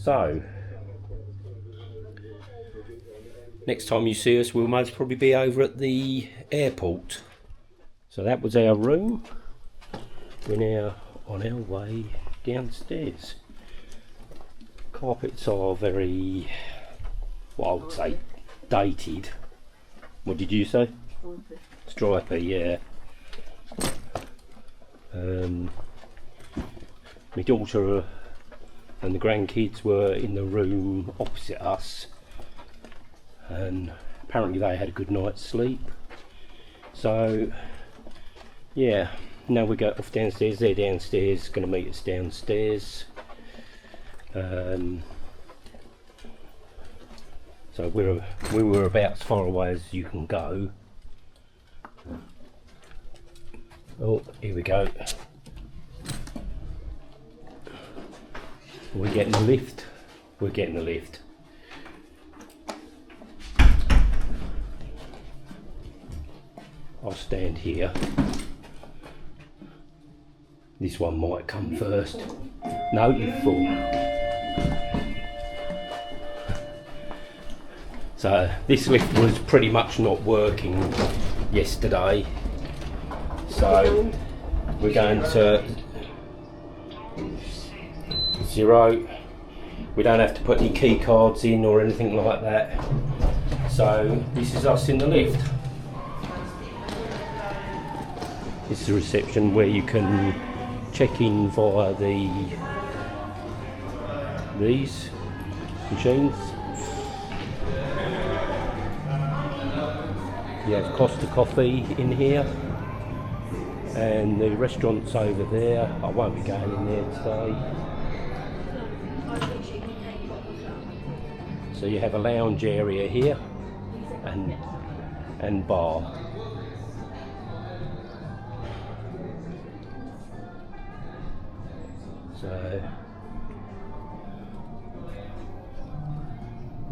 So, next time you see us, we'll most probably be over at the airport. So that was our room. We're now on our way downstairs. Carpets are very, what I would say, dated. What did you say? Stripy, yeah. My daughter and the grandkids were in the room opposite us, and apparently they had a good night's sleep. So yeah, now we go off downstairs. They're downstairs, going to meet us downstairs. So we were about as far away as you can go. Oh, here we go. We're getting the lift. We're getting the lift. I'll stand here. This one might come first. No, you're full. So this lift was pretty much not working yesterday. So we're going to 0. We don't have to put any key cards in or anything like that. So this is us in the lift. This is the reception where you can check in via these machines. You have Costa Coffee in here, and the restaurant's over there. I won't be going in there today. So you have a lounge area here and bar. So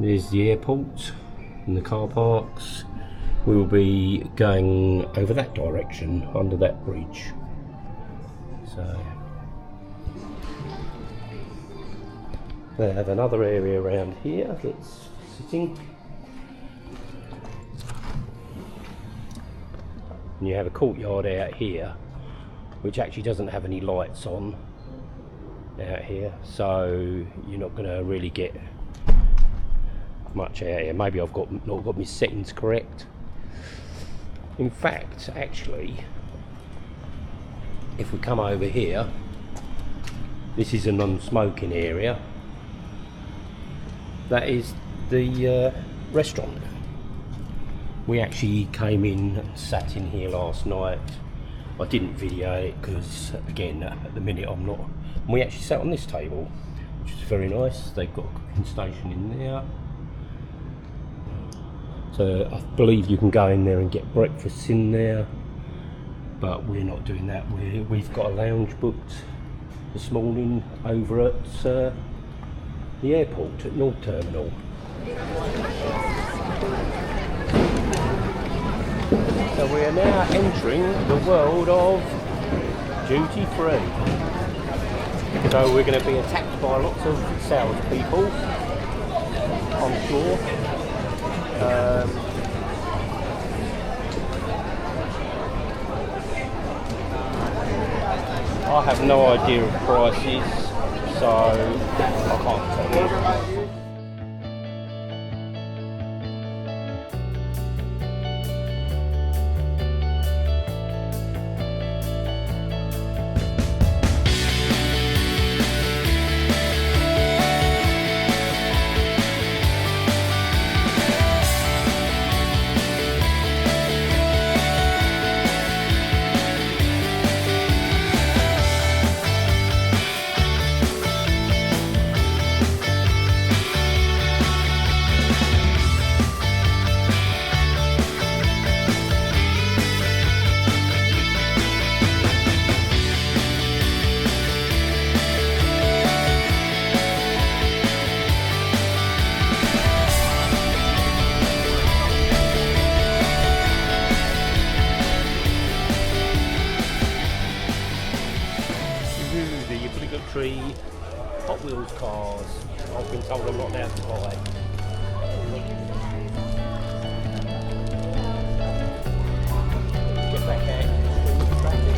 there's the airport and the car parks. We will be going over that direction, under that bridge. So they have another area around here that's sitting. And you have a courtyard out here, which actually doesn't have any lights on out here, so you're not going to really get much out here. Maybe I've not got my settings correct. In fact, actually, if we come over here, this is a non-smoking area. That is the restaurant. We actually came in and sat in here last night. I didn't video it because, again, at the minute I'm not. And we actually sat on this table, which is very nice. They've got a cooking station in there. So I believe you can go in there and get breakfast in there, but we're not doing that. We've got a lounge booked this morning over at the airport at North Terminal. So we are now entering the world of duty free. So we're going to be attacked by lots of salespeople, I'm sure. I have no idea of prices, so I can't tell you. Hot Wheels cars. I've been told I'm not allowed to buy. Get back out into the traffic.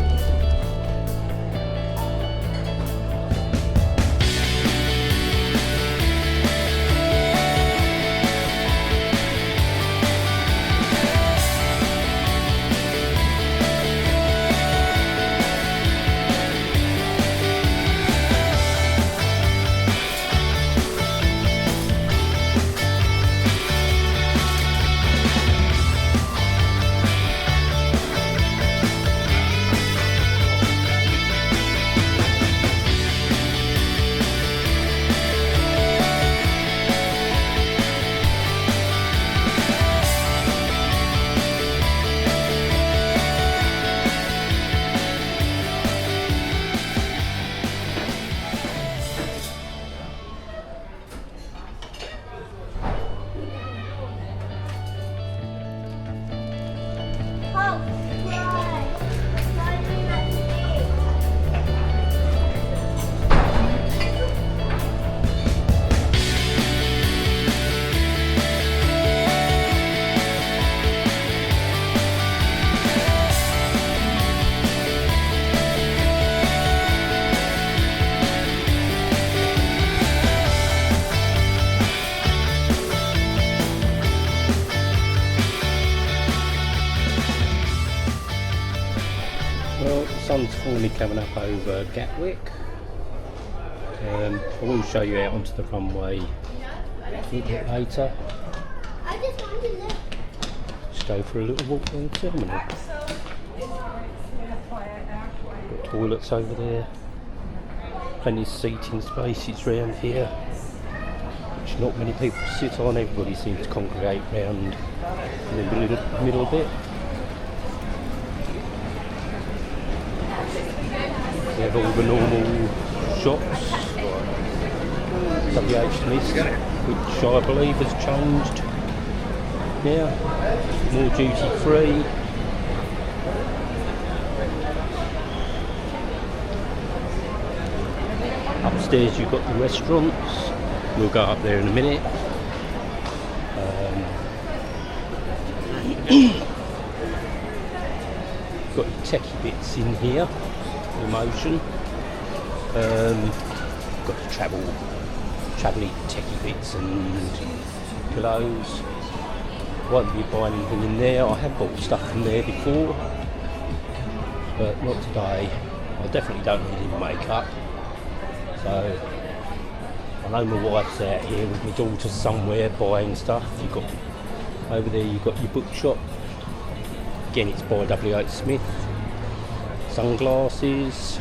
Well, the sun's finally coming up over Gatwick. I will show you out onto the runway a little bit later. I just want to look. Just go for a little walk around the terminal. Got toilets over there. Plenty of seating spaces around here, which not many people sit on. Everybody seems to congregate round in the middle bit. We have all the normal shops, WH Smith, which I believe has changed now, more duty free. Upstairs you've got the restaurants, we'll go up there in a minute. Got your techie bits in here. Emotion. Got the travelly techie bits and pillows. Won't be buying anything in there. I have bought stuff from there before, but not today. I definitely don't need any makeup. So I know my wife's out here with my daughter somewhere buying stuff. You've got over there. You've got your bookshop. Again, it's by WH Smith. Sunglasses.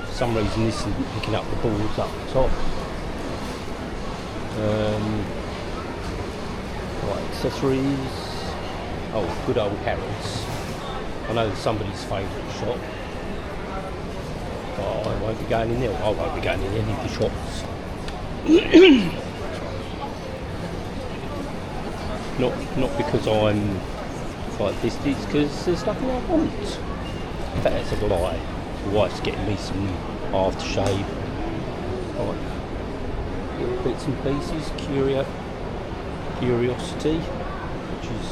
For some reason this isn't picking up the boards up top. Right, accessories. Oh, good old Harrods. I know it's somebody's favourite shop. But I won't be going in there. I won't be going in any of the shops. Not because I'm like this, it's because there's nothing I want. In fact, that's a lie. My wife's getting me some aftershave. Right. Little bits and pieces, curiosity, which is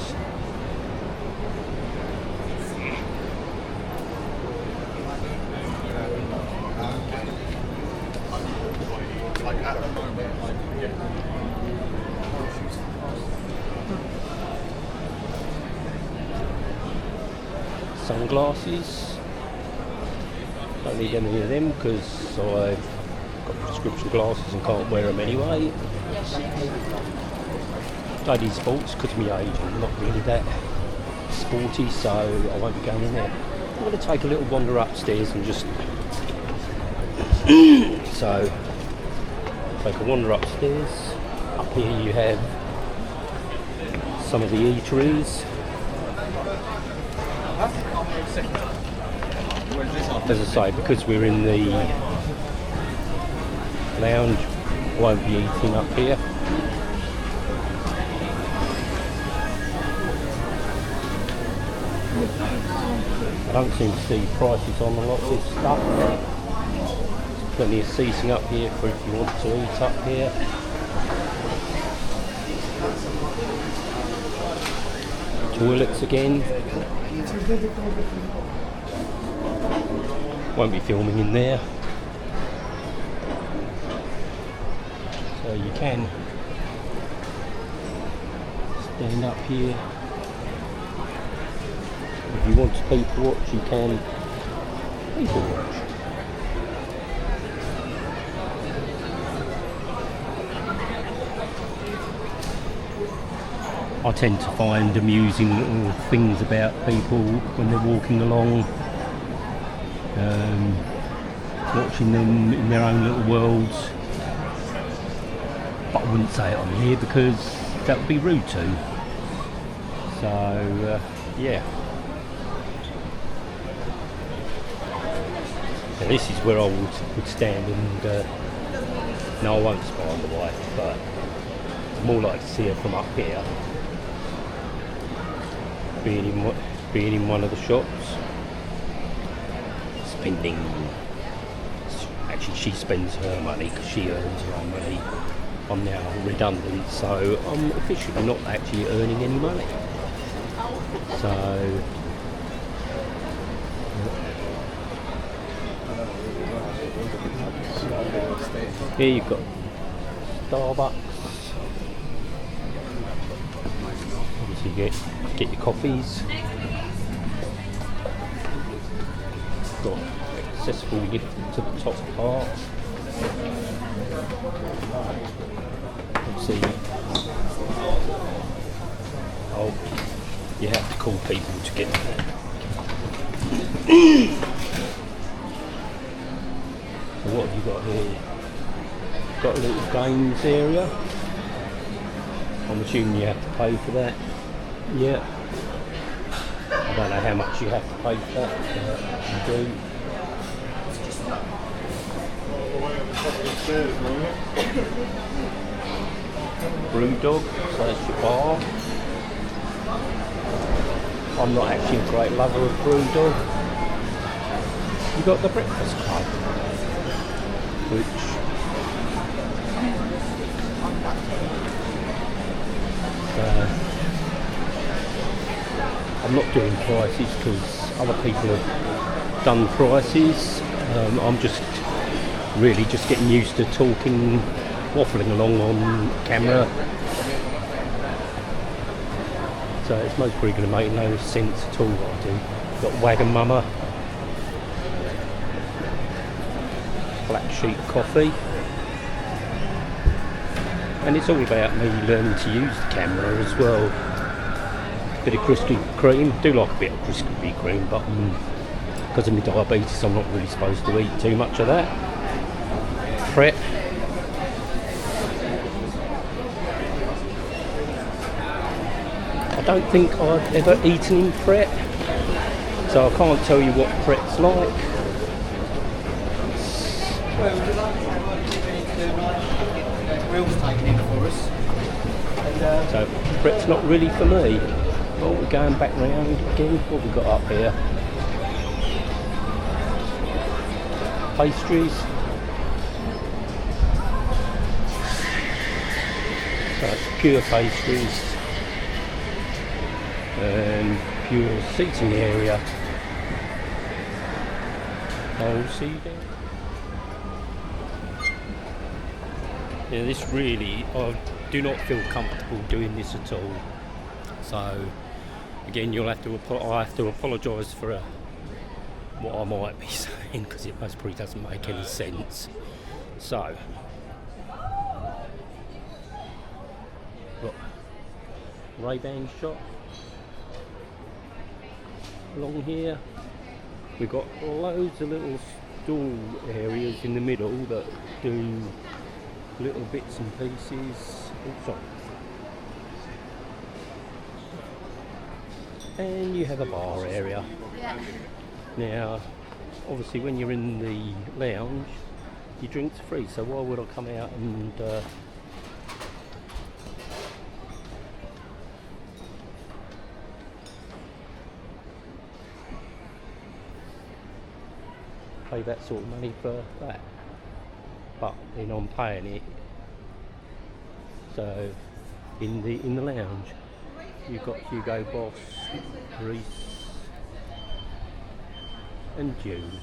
sunglasses. Don't need any of them because I've got prescription glasses and can't wear them anyway. Bloody sports because of my age, I'm not really that sporty, so I won't be going in there. I'm going to take a little wander upstairs and just so take a wander upstairs. Up here you have some of the eateries. As I say, because we're in the lounge, won't be eating up here. I don't seem to see prices on a lot of this stuff. There's plenty of seating up here for if you want to eat up here. Toilets again. Won't be filming in there. So you can stand up here. If you want to people watch, you can people watch. I tend to find amusing little things about people when they're walking along, watching them in their own little worlds. But I wouldn't say it on here because that would be rude to. So, yeah. So this is where I would stand and, no, I won't spy the wife, but I'm more like to see her from up here. Being in one of the shops, spending. Actually, she spends her money because she earns her own money. I'm now redundant, so I'm officially not actually earning any money. So here you've got Starbucks. Obviously, you get your coffees. Got accessible lift to the top part. See, oh, you have to call people to get there. So what have you got here? Got a little games area. I'm assuming you have to pay for that. Yeah. I don't know how much you have to pay for that, but you do. Brew dog, so that's your bar. I'm not actually a great lover of brew dog. You got the breakfast club, which I'm not doing prices because other people have done prices. I'm just really just getting used to talking, waffling along on camera. So it's most probably going to make no sense at all what I do. Got Wagamama, Black Sheep coffee, and it's all about me learning to use the camera as well. Bit of Krispy Kreme, do like a bit of Krispy Kreme, but because of my diabetes I'm not really supposed to eat too much of that. Pret. I don't think I've ever eaten in Pret, so I can't tell you what Pret's like. Well, would you like to wheels taken in for us? And, so Pret's not really for me. But we're going back round again. What have we got up here? Pastries. So it's pure pastries and pure seating area. Whole seating. Yeah, this really, I do not feel comfortable doing this at all. So again, I have to apologise for what I might be saying because it most probably doesn't make any sense. So, look, Ray-Ban shop along here. We've got loads of little stall areas in the middle that do little bits and pieces. Oh, sorry. And you have a bar area. Now, obviously when you're in the lounge, your drinks are free, so why would I come out and pay that sort of money for that. But then I'm paying it. So in the lounge, you've got Hugo Boss, Reese, and June.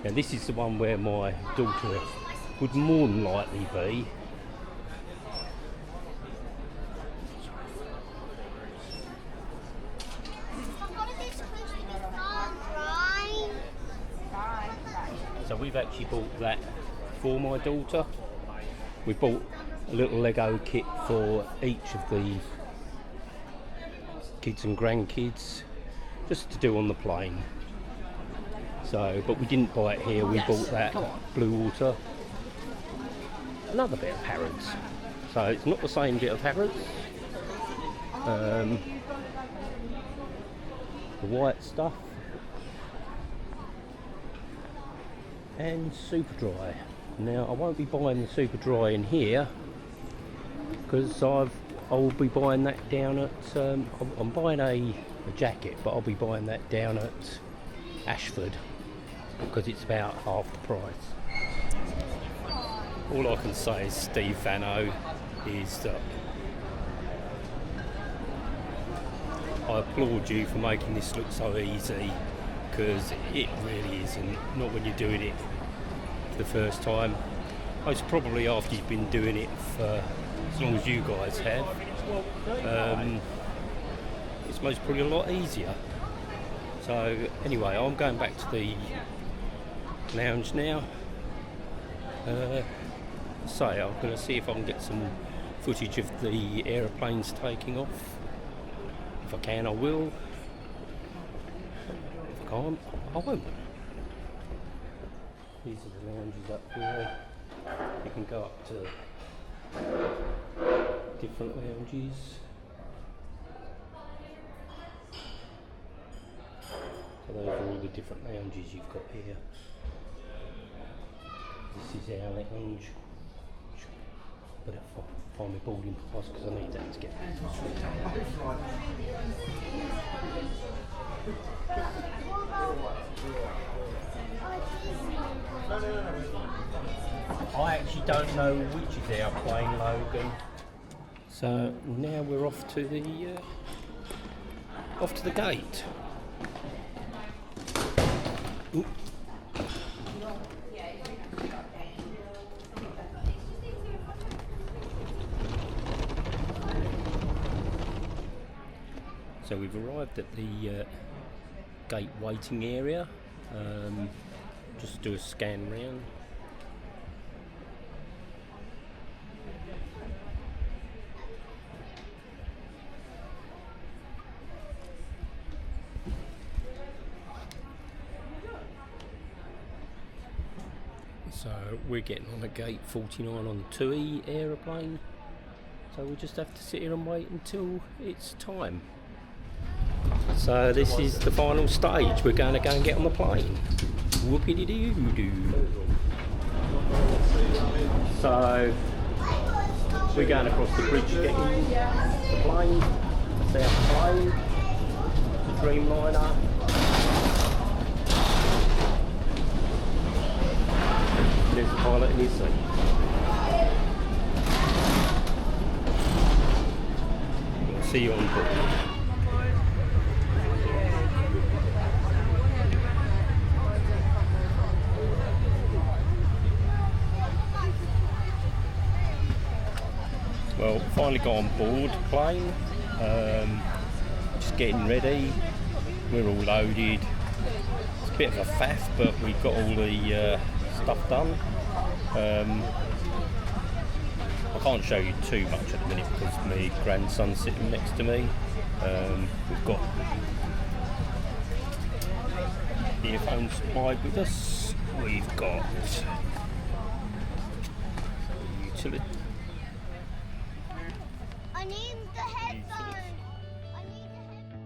Now this is the one where my daughter would more than likely be. So we've actually bought that for my daughter. We bought a little Lego kit for each of the kids and grandkids, just to do on the plane. So, but we didn't buy it here, we bought that blue water. Another bit of Harrods. So it's not the same bit of Harrods. The white stuff. And Superdry. Now I won't be buying the Superdry in here because I'll be buying that down at I'm buying a jacket, but I'll be buying that down at Ashford because it's about half the price. All I can say is Steve Vano is that I applaud you for making this look so easy, because it really isn't, not when you're doing it for the first time. Most probably after you've been doing it for as long as you guys have. It's most probably a lot easier. So anyway, I'm going back to the lounge now. I'm going to see if I can get some footage of the aeroplanes taking off. If I can, I will. If I can't, I won't. These are the lounges up here. You can go up to different lounges. So those are all the different lounges you've got here. This is our lounge. Better find my boarding pass because I need that to get back. I actually don't know which is our plane, Logan. So now we're off to the gate. Ooh. So we've arrived at the gate waiting area. Just do a scan round. So we're getting on the gate 49 on the 2E aeroplane. So we'll just have to sit here and wait until it's time. So this is the final stage. We're going to go and get on the plane. Whoopity-doo-doo. So we're going across the bridge to get in the plane. That's our plane. The Dreamliner. There's the pilot in his seat. See you on board. Well, finally got on board the plane, just getting ready, we're all loaded. It's a bit of a faff, but we've got all the stuff done. I can't show you too much at the minute because my grandson's sitting next to me. We've got earphones supplied with us. We've got utility. I need the headphones. I need the headphones.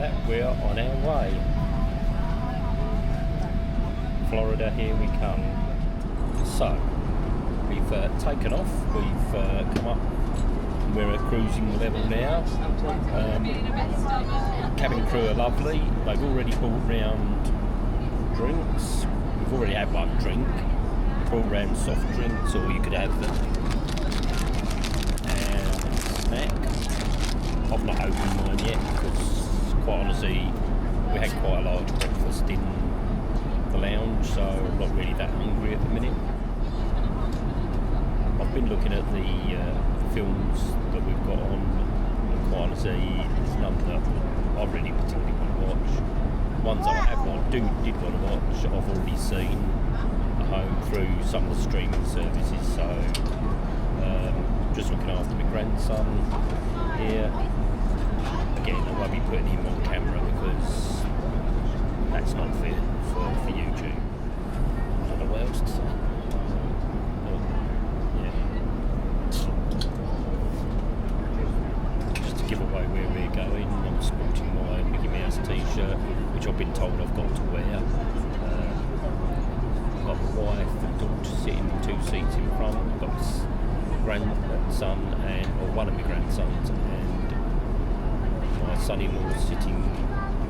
that, we're on our way. Florida, here we come. So, we've taken off, we've come up, we're at cruising level now. Cabin crew are lovely, they've already brought round drinks. We've already had one drink, brought round soft drinks, or you could have and snack. I've not opened mine yet because, quite honestly, we had quite a large breakfast in the lounge, so I'm not really that hungry at the minute. I've been looking at the films that we've got on, and quite honestly, there's none that I really particularly want to watch. Ones I did want to watch, I've already seen at home through some of the streaming services, so just looking after my grandson here. Again, I won't be putting him on camera because that's not fit for YouTube. I don't know what else to say. Just to give away where we're going, I'm sporting my Mickey Mouse t-shirt, which I've been told I've got to wear. I've got my wife and daughter sitting 2 seats in front. I've got my grandson or one of my grandsons and my son-in-law sitting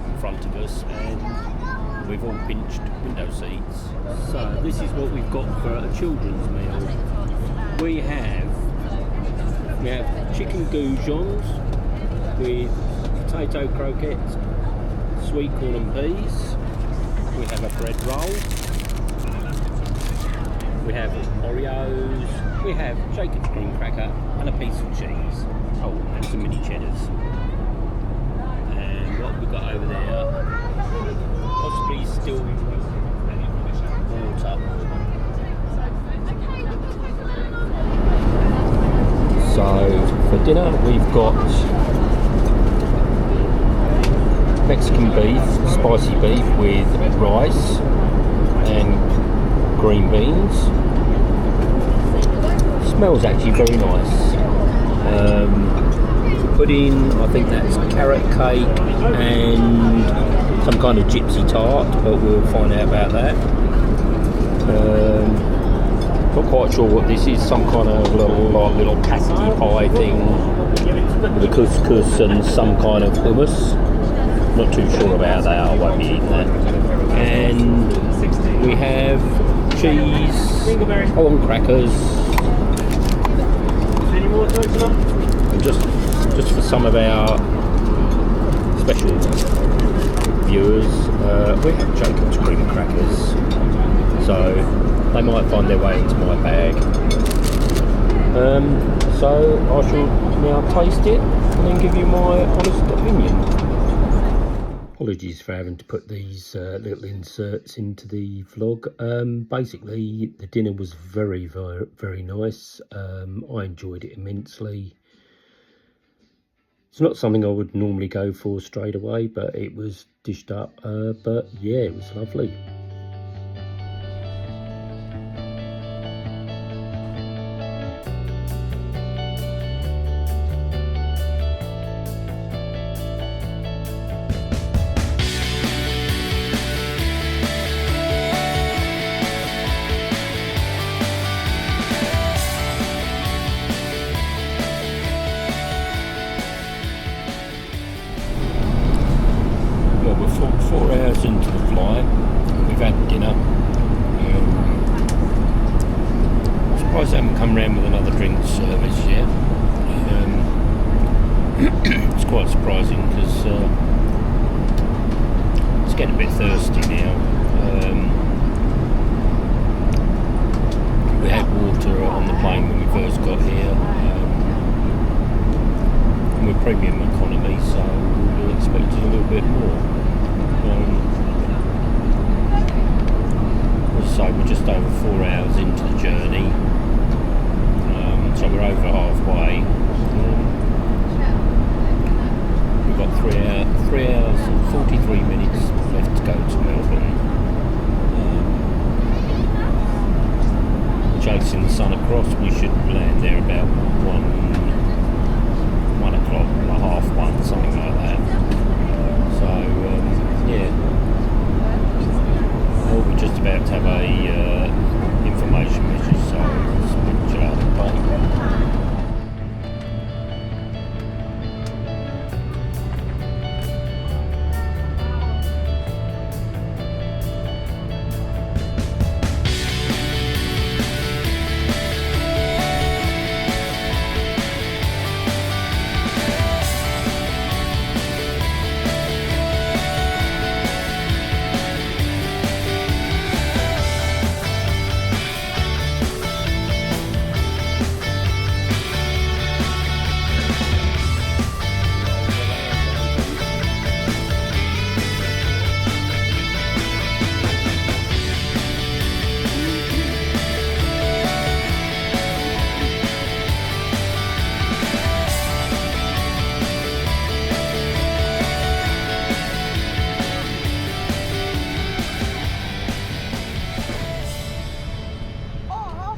in front of us, and we've all pinched window seats. So this is what we've got for a children's meal. We have chicken goujons with potato croquettes, sweet corn and peas. We have a bread roll. We have Oreos. We have Jacob's cream cracker and a piece of cheese. Oh, and some mini cheddars. And what we've got over there, possibly still water. So for dinner we've got Mexican beef, spicy beef with rice and green beans. Smells actually very nice. Pudding, I think that's carrot cake and some kind of gypsy tart, but we'll find out about that. Not quite sure what this is, some kind of little pasty pie thing with a couscous and some kind of hummus. Not too sure about that, I won't be eating that. And we have cheese, Holland crackers, and just for some of our special viewers, we have Jacob's cream crackers, so they might find their way into my bag. So I shall now taste it and then give you my honest opinion. Apologies for having to put these little inserts into the vlog. Basically, the dinner was very, very, very nice. I enjoyed it immensely. It's not something I would normally go for straight away, but it was dished up. But yeah, it was lovely. We're 4 hours into the flight. We've had dinner. I'm surprised they haven't come round with another drink service yet. It's quite surprising because it's getting a bit thirsty now. We had water on the plane when we first got here. And we're premium economy, so we were expecting a little bit more. So we're just over 4 hours into the journey, so we're over halfway. We've got 3 hours and 43 minutes left to go to Melbourne. Chasing the sun across, we should land there about 1 o'clock, 1:30, something like that. So well, we're just about to have a information measure, so let's chill out and play. Oh,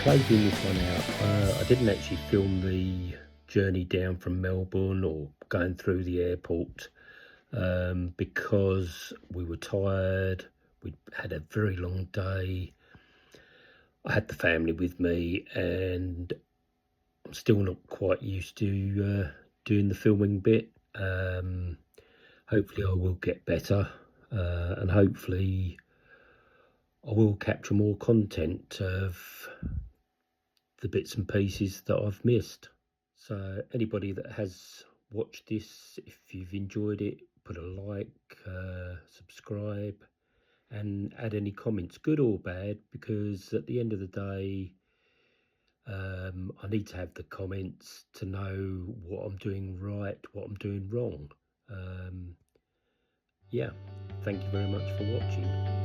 Closing this one out, I didn't actually film the journey down from Melbourne or going through the airport because we were tired. We'd had a very long day. I had the family with me and I'm still not quite used to doing the filming bit. Hopefully I will get better and hopefully I will capture more content of the bits and pieces that I've missed. So anybody that has watched this, if you've enjoyed it, put a like, subscribe and add any comments, good or bad, because at the end of the day, I need to have the comments to know what I'm doing right, what I'm doing wrong. yeah, thank you very much for watching.